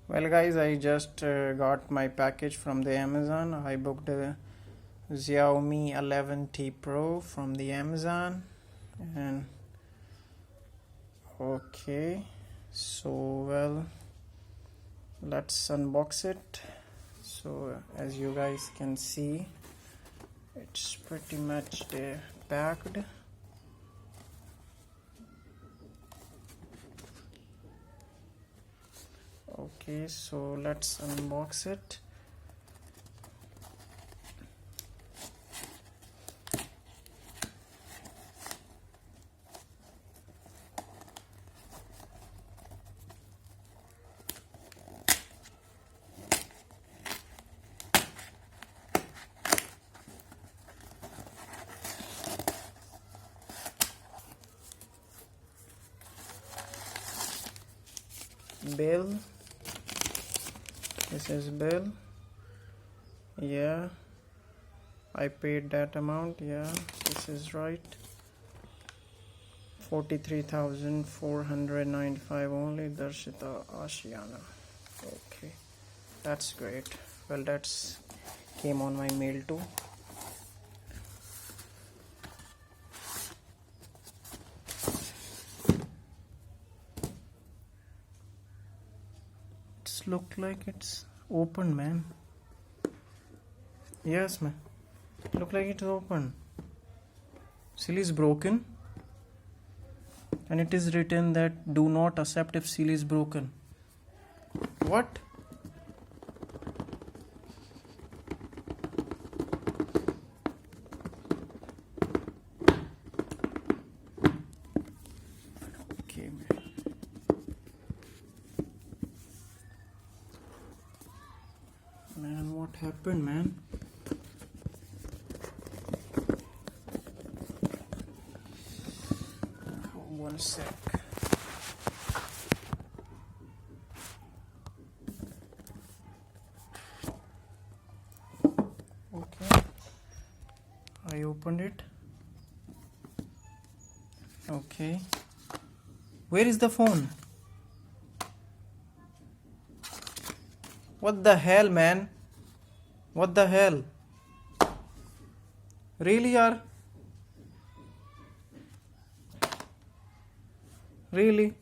Well guys, I just got my package from the Amazon. I booked a Xiaomi 11T Pro from the Amazon, and okay, so well, let's unbox it. So as you guys can see, it's pretty much packed. Okay, so let's unbox it. Bill, this is bill. Yeah, I paid that amount. Yeah, this is right. 43,495 only. Darshita Ashiana. Okay, that's great. Well, that's came on my mail too. It's look like it's open, man. Yes, man. Look like it's open. Seal is broken, and it is written that do not accept if seal is broken. What? Okay, man. Man, what happened, man? One sec. Okay, I opened it. Okay, where is the phone? What the hell, man? What the hell? Really, yaar? Really?